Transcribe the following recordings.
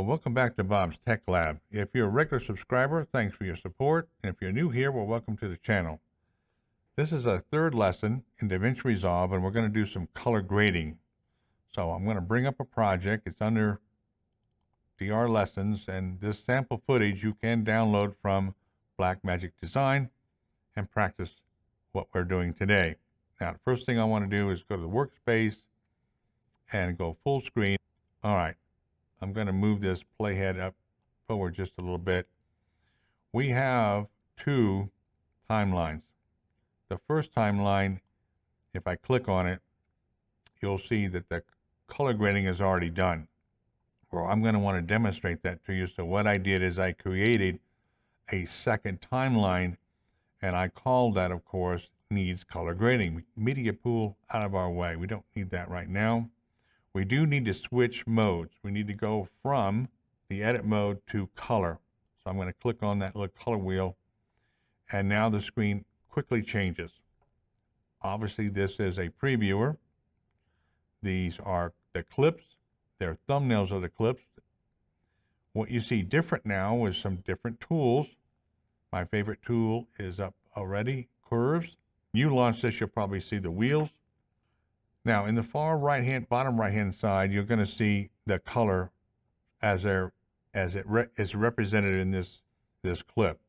welcome back to Bob's Tech Lab. If you're a regular subscriber, thanks for your support. And if you're new here, well, welcome to the channel. This is a third lesson in Davinci Resolve, and we're going to do some color grading. So I'm going to bring up a project. It's under DR Lessons, and this sample footage you can download from Blackmagic Design and practice what we're doing today. Now, the first thing I want to do is go to the workspace and go full screen. All right. I'm going to move this playhead up forward just a little bit. We have two timelines. The first timeline, if I click on it, you'll see that the color grading is already done. Well, I'm going to want to demonstrate that to you. So what I did is I created a second timeline, and I called that, of course, needs color grading. Media pool out of our way. We don't need that right now. We do need to switch modes. We need to go from the edit mode to color. So I'm going to click on that little color wheel, and now the screen quickly changes. Obviously, this is a previewer. These are the clips. They're thumbnails of the clips. What you see different now is some different tools. My favorite tool is up already, Curves. You launch this, you'll probably see the wheels. Now, in the far right-hand, bottom right-hand side, you're going to see the color as it is represented in this clip.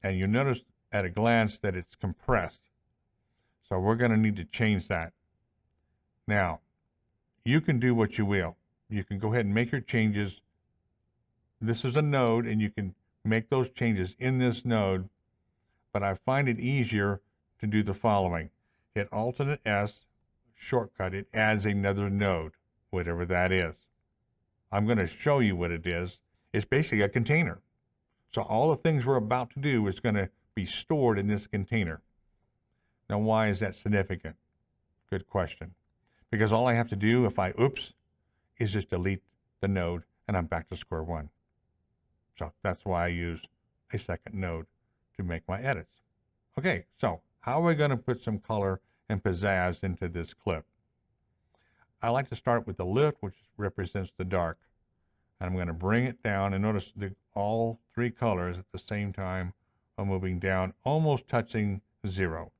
And you notice at a glance that it's compressed. So we're going to need to change that. Now, you can do what you will. You can go ahead and make your changes. This is a node, and you can make those changes in this node. But I find it easier to do the following. Hit Alternate S. Shortcut, it adds another node, whatever that is. I'm going to show you what it is. It's basically a container. So all the things we're about to do is going to be stored in this container. Now, why is that significant? Good question. Because all I have to do if I is just delete the node, and I'm back to square one. So that's why I use a second node to make my edits. Okay, so how are we going to put some color and pizzazz into this clip? I like to start with the lift, which represents the dark. And I'm going to bring it down, and notice all three colors at the same time are moving down, almost touching zero.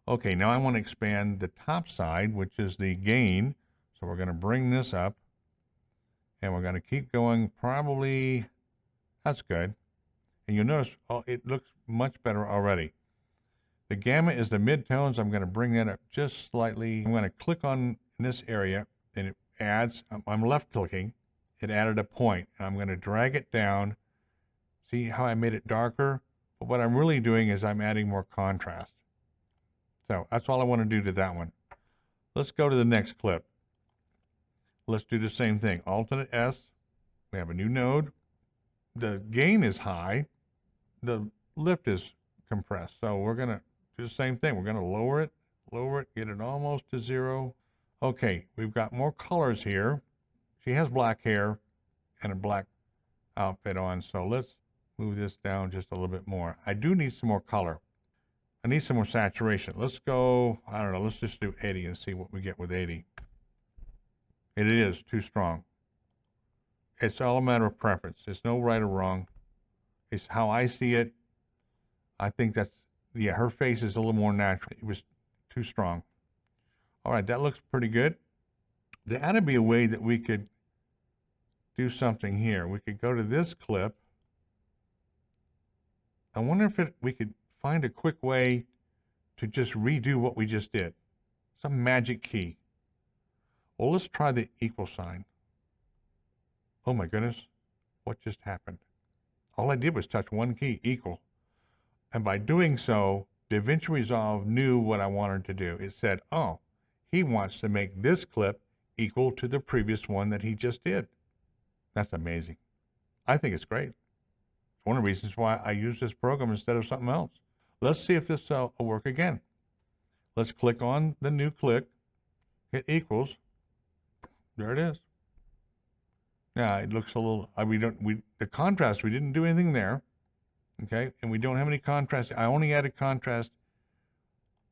Okay, now I want to expand the top side, which is the gain. So we're going to bring this up, and we're going to keep going. Probably, that's good. And you'll notice it looks much better already. The gamma is the midtones. I'm going to bring that up just slightly. I'm going to click on this area, and it adds, I'm left clicking, it added a point. And I'm going to drag it down. See how I made it darker? But what I'm really doing is I'm adding more contrast. So that's all I want to do to that one. Let's go to the next clip. Let's do the same thing. Alternate S. We have a new node. The gain is high. The lift is compressed. So we're going to do the same thing. We're going to lower it, get it almost to zero. Okay, we've got more colors here. She has black hair and a black outfit on. So let's move this down just a little bit more. I do need some more color. I need some more saturation. Let's go, I don't know, let's just do 80 and see what we get with 80. It is too strong. It's all a matter of preference. There's no right or wrong. It's how I see it. I think that's, yeah, her face is a little more natural. It was too strong. All right, that looks pretty good. There ought to be a way that we could do something here. We could go to this clip. I wonder if we could find a quick way to just redo what we just did. Some magic key. Well, let's try the equal sign. Oh my goodness, what just happened? All I did was touch one key, equal. And by doing so, Davinci Resolve knew what I wanted to do. It said, oh, he wants to make this clip equal to the previous one that he just did. That's amazing. I think it's great. It's one of the reasons why I use this program instead of something else. Let's see if this will work again. Let's click on the new click, hit equals. There it is. Now it looks a little, the contrast, we didn't do anything there. Okay, and we don't have any contrast. I only added contrast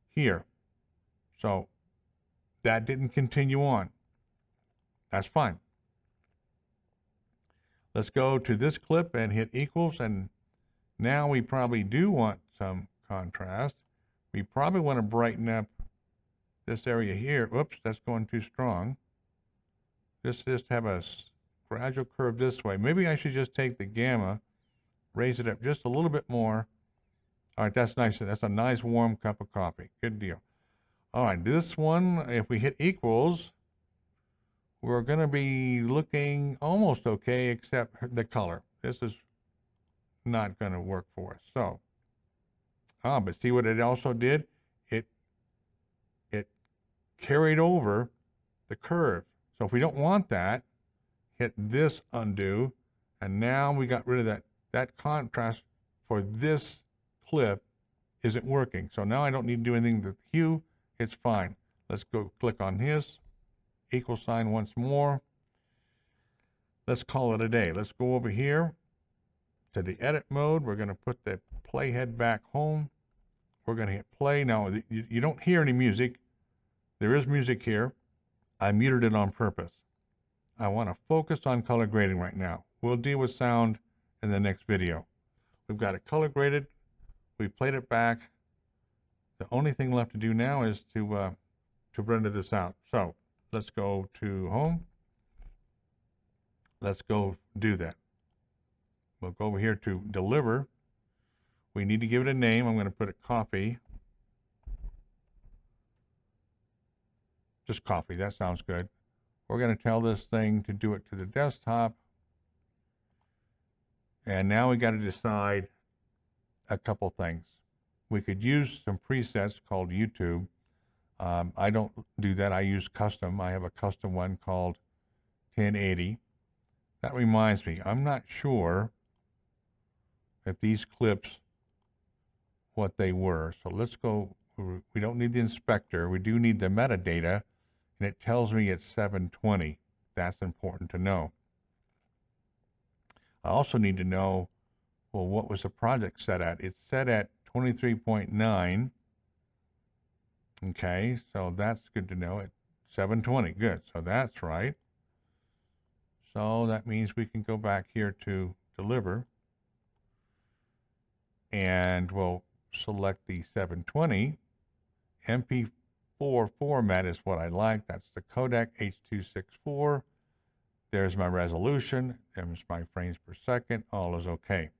here. So that didn't continue on. That's fine. Let's go to this clip and hit equals, and now we probably do want some contrast. We probably want to brighten up this area here. Oops, that's going too strong. Just have a gradual curve this way. Maybe I should just take the gamma, raise it up just a little bit more. All right, that's nice. That's a nice warm cup of coffee. Good deal. All right, this one, if we hit equals, we're going to be looking almost okay, except the color. This is not going to work for us. So, but see what it also did? It carried over the curve. So if we don't want that, hit this undo, and now we got rid of that. That contrast for this clip isn't working. So now I don't need to do anything with hue. It's fine. Let's go click on his, equal sign once more. Let's call it a day. Let's go over here to the edit mode. We're going to put the playhead back home. We're going to hit play. Now, you don't hear any music. There is music here. I muted it on purpose. I want to focus on color grading right now. We'll deal with sound in the next video. We've got it color graded. We played it back. The only thing left to do now is to render this out. So let's go to home. Let's go do that. We'll go over here to deliver. We need to give it a name. I'm going to put it coffee. Just coffee. That sounds good. We're going to tell this thing to do it to the desktop. And now we got to decide a couple things. We could use some presets called YouTube. I don't do that. I use custom. I have a custom one called 1080. That reminds me, I'm not sure if these clips, what they were. So let's go, we don't need the inspector. We do need the metadata, and it tells me it's 720. That's important to know. I also need to know, well, what was the project set at? It's set at 23.9. Okay, so that's good to know. It's 720, good. So that's right. So that means we can go back here to deliver, and we'll select the 720. MP4 format is what I like. That's the codec H.264. There's my resolution. There's my frames per second. All is okay.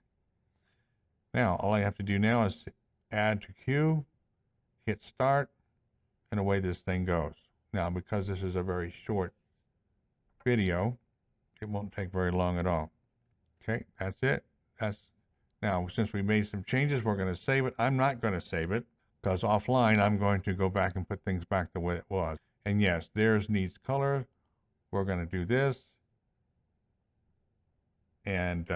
Now, all I have to do now is add to queue, hit start, and away this thing goes. Now, because this is a very short video, it won't take very long at all. Okay, that's it. Now, since we made some changes, we're going to save it. I'm not going to save it, because offline, I'm going to go back and put things back the way it was. And yes, theirs needs color. We're going to do this. And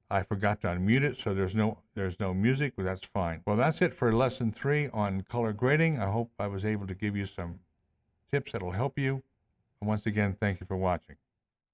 I forgot to unmute it, so there's no music, but that's fine. Well, that's it for lesson 3 on color grading. I hope I was able to give you some tips that'll help you. And once again, thank you for watching.